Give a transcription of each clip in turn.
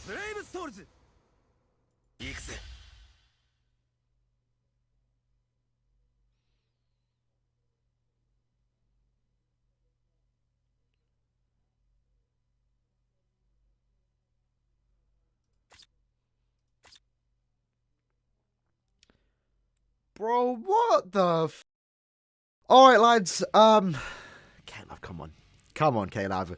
ブレイブストールズ行くぜ。 Bro, what the f... Alright, lads, KLAB, come on. Come on, KLAB.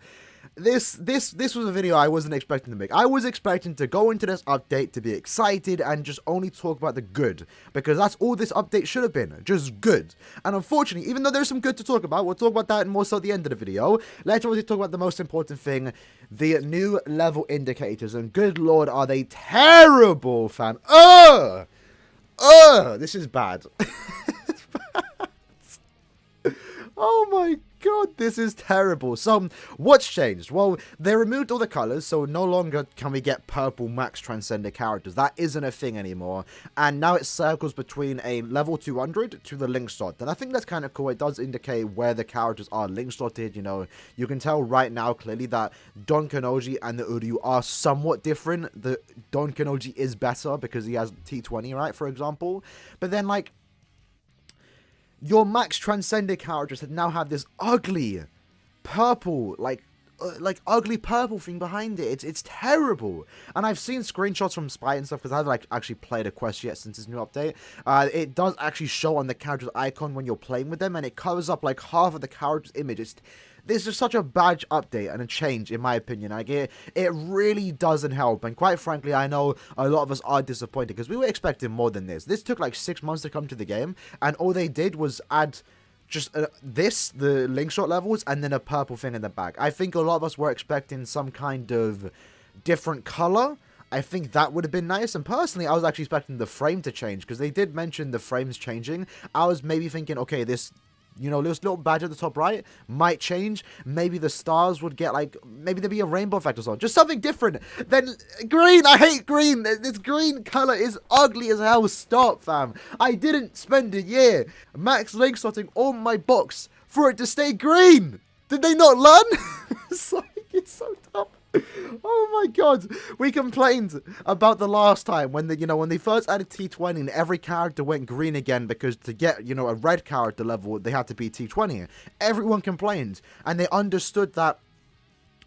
This was a video I wasn't expecting to make. I was expecting to go into this update to be excited and just only talk about the good, because that's all this update should have been, just good. And unfortunately, even though there's some good to talk about, we'll talk about that more so at the end of the video. Let's obviously talk about the most important thing, the new level indicators, and good lord, are they terrible, fam. This is bad. Oh my god, this is terrible. So, what's changed? Well, they removed all the colors, so no longer can we get purple max transcender characters. That isn't a thing anymore. And now it circles between a level 200 to the link slot. And I think that's kind of cool. It does indicate where the characters are link slotted. You know, you can tell right now clearly that Don Kanoji and the Uryu are somewhat different. The Don Kanoji is better because he has T20, right, for example. But then, like, your max transcended characters now have this ugly purple, like ugly purple thing behind it. It's terrible. And I've seen screenshots from Spy and stuff, because I haven't like actually played a quest yet since this new update. It does actually show on the character's icon when you're playing with them, and it covers up like half of the character's image. This is such a bad update and a change, in my opinion. Like, it really doesn't help. And quite frankly, I know a lot of us are disappointed, because we were expecting more than this. This took like 6 months to come to the game, and all they did was add just the link shot levels, and then a purple thing in the back. I think a lot of us were expecting some kind of different color. I think that would have been nice. And personally, I was actually expecting the frame to change, because they did mention the frames changing. I was maybe thinking, okay, this, you know, this little badge at the top right might change. Maybe the stars would get, like, maybe there'd be a rainbow effect or something. Just something different than green. I hate green. This green color is ugly as hell. Stop, fam. I didn't spend a year max link slotting on my box for it to stay green. Did they not learn? It's so dumb. Oh my god, we complained about the last time when when they first added T20 and every character went green again, because to get, a red character level, they had to be T20. Everyone complained, and they understood that.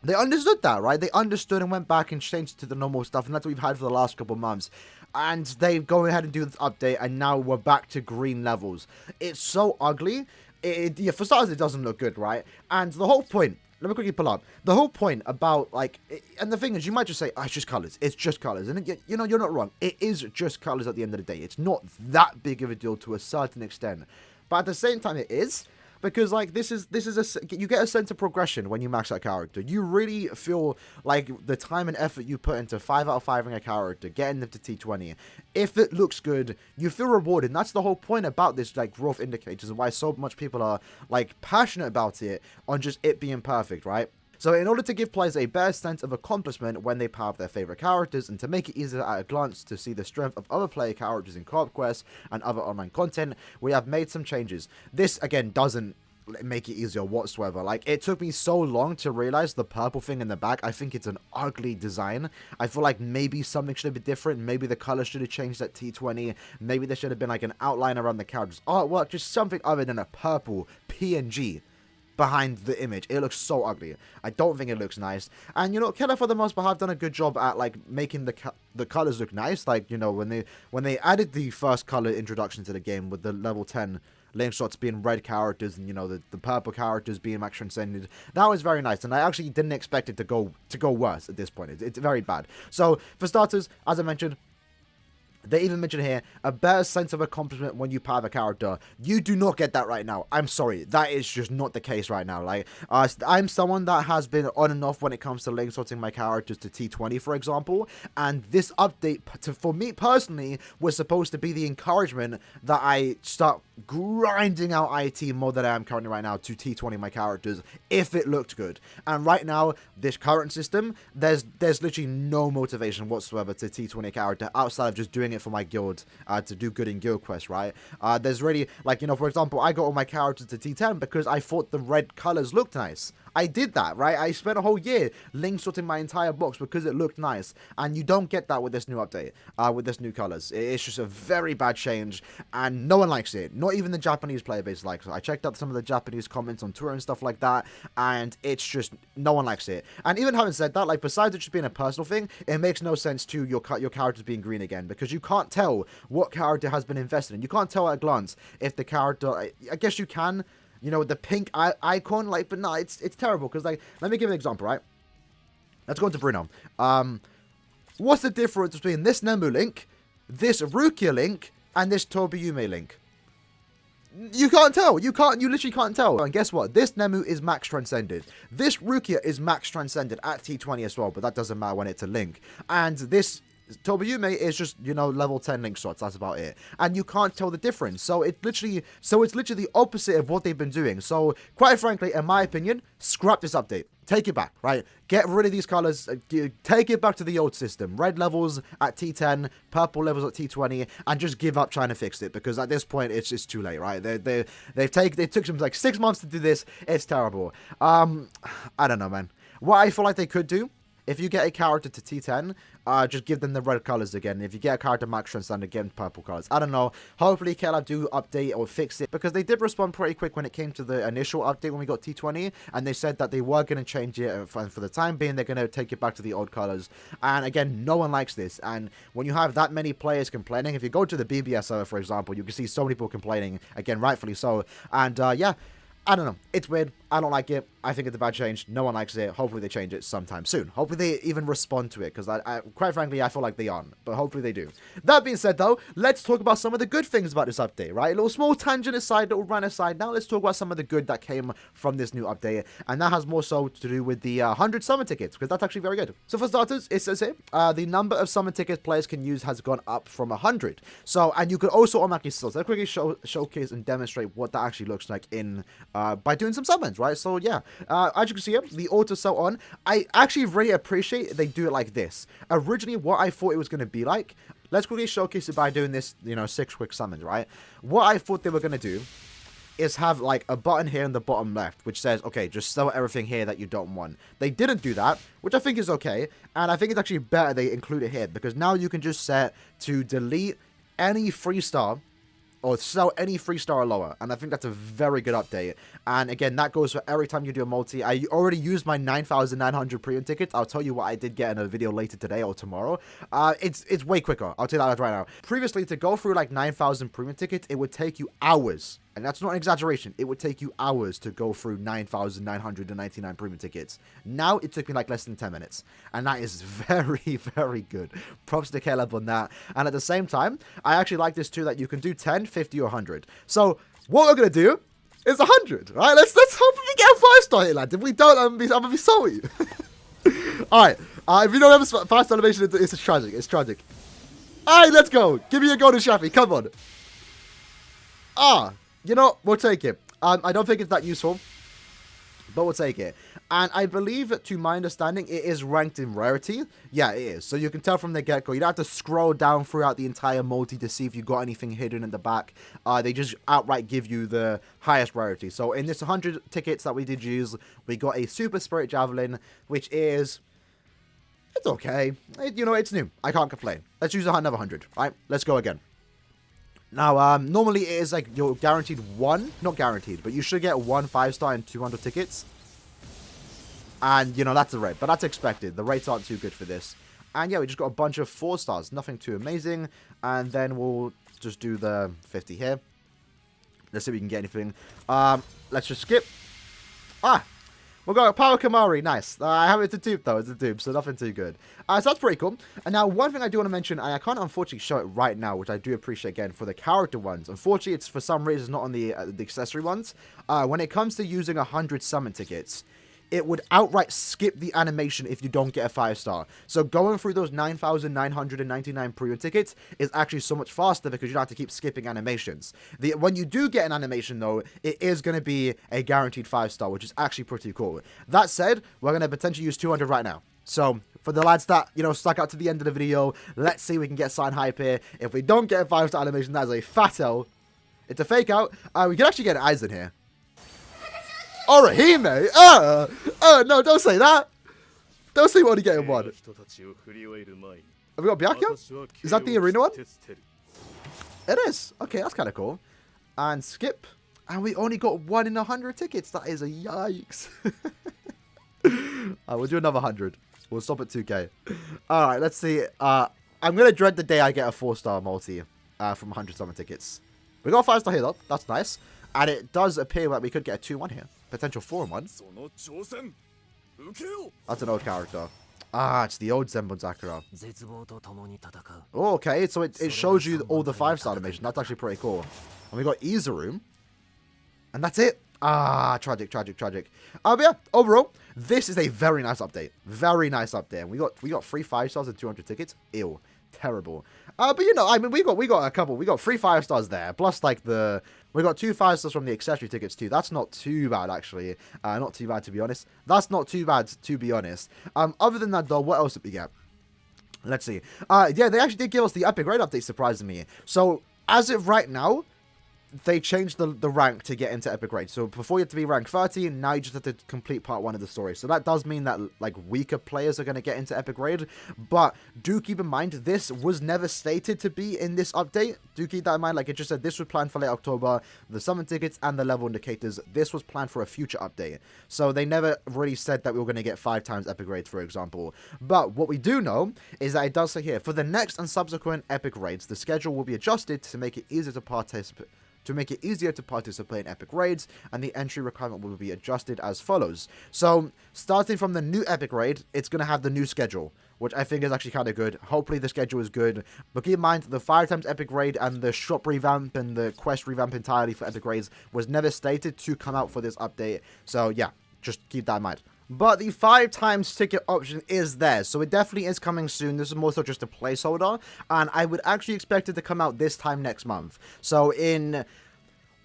They understood that, right? They understood and went back and changed it to the normal stuff, and that's what we've had for the last couple of months. And they go ahead and do this update, and now we're back to green levels. It's so ugly. Yeah, for starters, it doesn't look good, right? And the whole point, let me quickly pull up. The whole point about, like, and the thing is, you might just say, oh, it's just colors. It's just colors. And, you're not wrong. It is just colors at the end of the day. It's not that big of a deal to a certain extent. But at the same time, it is. Because, like, this is you get a sense of progression when you max that character. You really feel like the time and effort you put into 5 out of 5ing a character, getting them to T20. If it looks good, you feel rewarded. And that's the whole point about this, like, growth indicators, and why so much people are, like, passionate about it on just it being perfect, right? So in order to give players a better sense of accomplishment when they power up their favorite characters, and to make it easier at a glance to see the strength of other player characters in co-op quests and other online content, we have made some changes. This, again, doesn't make it easier whatsoever. Like, it took me so long to realize the purple thing in the back. I think it's an ugly design. I feel like maybe something should have been different. Maybe the color should have changed at T20. Maybe there should have been like an outline around the character's artwork. Just something other than a purple PNG behind the image. It looks so ugly. I don't think it looks nice. And KLAB for the most part have done a good job at like making the colors look nice. Like, when they added the first color introduction to the game with the level 10 link shots being red characters, and the purple characters being max transcended, that was very nice. And I actually didn't expect it to go worse at this point. It's very bad. So for starters, as I mentioned, they even mention here a better sense of accomplishment when you power the character. You do not get that right now. I'm sorry. That is just not the case right now. Like, I'm someone that has been on and off when it comes to link sorting my characters to T20, for example. And this update, for me personally, was supposed to be the encouragement that I start grinding out IT more than I am currently right now to T20 my characters if it looked good. And right now, this current system, there's literally no motivation whatsoever to T20 a character outside of just doing it for my guild, to do good in guild quests, right? There's really, like, for example, I got all my characters to T10 because I thought the red colors looked nice. I did that, right? I spent a whole year link sorting my entire box because it looked nice. And you don't get that with this new update, with this new colors. It's just a very bad change, and no one likes it. Not even the Japanese player base likes it. I checked out some of the Japanese comments on Twitter and stuff like that, and it's just, no one likes it. And even having said that, like, besides it just being a personal thing, it makes no sense to your characters being green again, because you can't tell what character has been invested in. You can't tell at a glance if the character, I guess you can, you know, the pink icon, like, but no, it's terrible, because, like, let me give an example, right? Let's go into Bruno. What's the difference between this Nemu link, this Rukia link, and this Tobiyume link? You can't tell. You literally can't tell. And guess what? This Nemu is max transcended. This Rukia is max transcended at T20 as well, but that doesn't matter when it's a link. And this Tobiyume is just, you know, level 10 link shots. That's about it. And you can't tell the difference. So it's literally the opposite of what they've been doing. So quite frankly, in my opinion, scrap this update. Take it back, right? Get rid of these colors. Take it back to the old system. Red levels at T10, purple levels at T20, and just give up trying to fix it, because at this point it's just too late, right? They took them like 6 months to do this. It's terrible. I don't know, man. What I feel like they could do, if you get a character to T10, just give them the red colors again. If you get a character max transcended, give them purple colors. I don't know. Hopefully KLAB do update or fix it, because they did respond pretty quick when it came to the initial update when we got T20, and they said that they were going to change it, and for the time being, they're going to take it back to the old colors. And again, no one likes this. And when you have that many players complaining, if you go to the BBS server, for example, you can see so many people complaining, again, rightfully so. And yeah, I don't know. It's weird. I don't like it. I think it's a bad change. No one likes it. Hopefully they change it sometime soon. Hopefully they even respond to it, because I quite frankly, I feel like they aren't. But hopefully they do. That being said, though, let's talk about some of the good things about this update, right? A little small tangent aside, little run aside. Now let's talk about some of the good that came from this new update. And that has more so to do with the 100 summon tickets, because that's actually very good. So for starters, it says here, the number of summon tickets players can use has gone up from 100. So, and you could also automatically sell. So let's quickly showcase and demonstrate what that actually looks like in by doing some summons, right? So yeah. As you can see here, the auto sell on, I actually really appreciate they do it like this. Originally, what I thought it was going to be like, let's quickly showcase it by doing this, you know, 6 quick summons, right? What I thought they were going to do is have like a button here in the bottom left, which says, okay, just sell everything here that you don't want. They didn't do that, which I think is okay. And I think it's actually better they include it here, because now you can just set to delete any 3-star or sell any 3-star or lower, and I think that's a very good update. And again, that goes for every time you do a multi. I already used my 9,900 premium tickets. I'll tell you what I did get in a video later today or tomorrow. It's way quicker. I'll tell you that right now. Previously, to go through like 9,000 premium tickets, it would take you hours. And that's not an exaggeration. It would take you hours to go through 9,999 premium tickets. Now, it took me like less than 10 minutes. And that is very, very good. Props to KLAB on that. And at the same time, I actually like this too, that you can do 10, 50, or 100. So, what we're going to do is 100, right? Let's hopefully get a 5-star here, lads. If we don't, I'm going to be sorry. Alright. If you don't have a 5-star animation, it's tragic. It's tragic. Alright, let's go. Give me a golden Shafi. Come on. You know, we'll take it. I don't think it's that useful, but we'll take it. And I believe, to my understanding, it is ranked in rarity. Yeah, it is. So you can tell from the get-go. You don't have to scroll down throughout the entire multi to see if you got anything hidden in the back. They just outright give you the highest rarity. So in this 100 tickets that we did use, we got a Super Spirit Javelin, which is... it's okay. You know, it's new. I can't complain. Let's use another 100, right? Let's go again. Now, normally it is like you're guaranteed one, not guaranteed, but you should get 1 5-star and 200 tickets. And, you know, that's a rate, but that's expected. The rates aren't too good for this. And yeah, we just got a bunch of 4-stars, nothing too amazing. And then we'll just do the 50 here. Let's see if we can get anything. Let's just skip. We've got Power Kamari, nice. I have it to dupe though, it's a dupe, so nothing too good. So that's pretty cool. And now one thing I do want to mention, and I can't unfortunately show it right now, which I do appreciate again for the character ones. Unfortunately, it's for some reason not on the accessory ones. When it comes to using 100 summon tickets, it would outright skip the animation if you don't get a 5-star. So going through those 9,999 premium tickets is actually so much faster because you don't have to keep skipping animations. When you do get an animation though, it is going to be a guaranteed 5-star, which is actually pretty cool. That said, we're going to potentially use 200 right now. So for the lads that, you know, stuck out to the end of the video, let's see if we can get sign hype here. If we don't get a 5-star animation, that is a fat L. It's a fake out. We can actually get eyes in here. Orihime! No, don't say that! Don't say we're only getting one. Have we got Byakuya? Is that the arena one? It is. Okay, that's kind of cool. And skip. And we only got 1 in 100 tickets. That is a yikes. We'll do another 100. We'll stop at 2k. Alright, let's see. I'm going to dread the day I get a 4-star multi from 100 summon tickets. We got a 5-star here though. That's nice. And it does appear that we could get a 2-1 here. Potential 4-1. That's an old character. It's the old Zenbon Sakura. Oh, okay, so it shows you all the 5-star animation. That's actually pretty cool. And we got Izaru. And that's it. Tragic. But yeah, overall, this is a very nice update. Very nice update. And we got 3 5-stars and 200 tickets. Ew. Terrible. But you know, I mean, we got a couple. We got 3 5-stars there. Plus, like, we got 2 5-stars from the accessory tickets too. That's not too bad, actually. Not too bad, to be honest. That's not too bad, to be honest. Other than that, though, what else did we get? Let's see. Yeah, they actually did give us the epic raid update, surprisingly. So, as of right now, they changed the rank to get into epic raid. So before you had to be rank 30, now you just have to complete part 1 of the story. So that does mean that like weaker players are going to get into epic raid. But do keep in mind, this was never stated to be in this update. Do keep that in mind. Like it just said, this was planned for late October. The summon tickets and the level indicators, this was planned for a future update. So they never really said that we were going to get 5 times epic raids, for example. But what we do know is that it does say here, for the next and subsequent epic raids, the schedule will be adjusted to make it easier to participate. In epic raids, and the entry requirement will be adjusted as follows. So, starting from the new epic raid, it's going to have the new schedule, which I think is actually kind of good. Hopefully the schedule is good, but keep in mind, the 5 times epic raid and the shop revamp and the quest revamp entirely for epic raids was never stated to come out for this update. So, yeah, just keep that in mind. But the 5 times ticket option is there, so it definitely is coming soon. This is more so just a placeholder, and I would actually expect it to come out this time next month. So in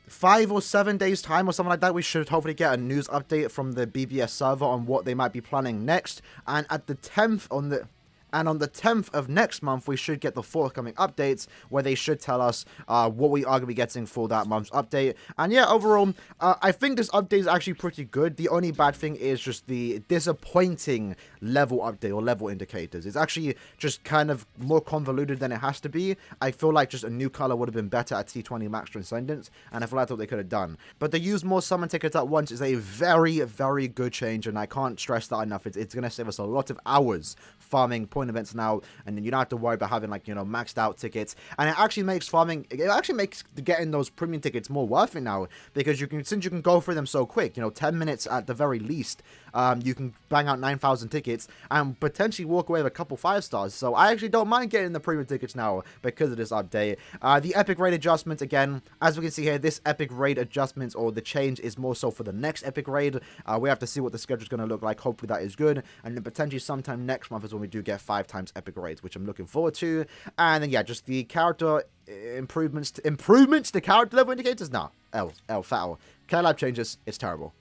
5 or 7 days time or something like that, we should hopefully get a news update from the BBS server on what they might be planning next. And at the 10th on the 10th of next month, we should get the forthcoming updates where they should tell us what we are going to be getting for that month's update. And yeah, overall, I think this update is actually pretty good. The only bad thing is just the disappointing level update or level indicators. It's actually just kind of more convoluted than it has to be. I feel like just a new color would have been better at T20 Max Transcendence, and I feel like that's what they could have done. But they use more summon tickets at once is a very, very good change, and I can't stress that enough. It's going to save us a lot of hours farming point events now, and then you don't have to worry about having, like, you know, maxed out tickets. And it actually makes getting those premium tickets more worth it now, because since you can go through them so quick, you know, 10 minutes at the very least, you can bang out 9,000 tickets and potentially walk away with a couple 5-stars. So I actually don't mind getting the premium tickets now because of this update. The epic raid adjustments, again, as we can see here, this epic raid adjustments or the change is more so for the next epic raid. We have to see what the schedule is going to look like. Hopefully that is good, and then potentially sometime next month is when we do get 5 times epic raids, which I'm looking forward to. And then yeah, just the character improvements to character level indicators. Fat L. KLAB changes, it's terrible.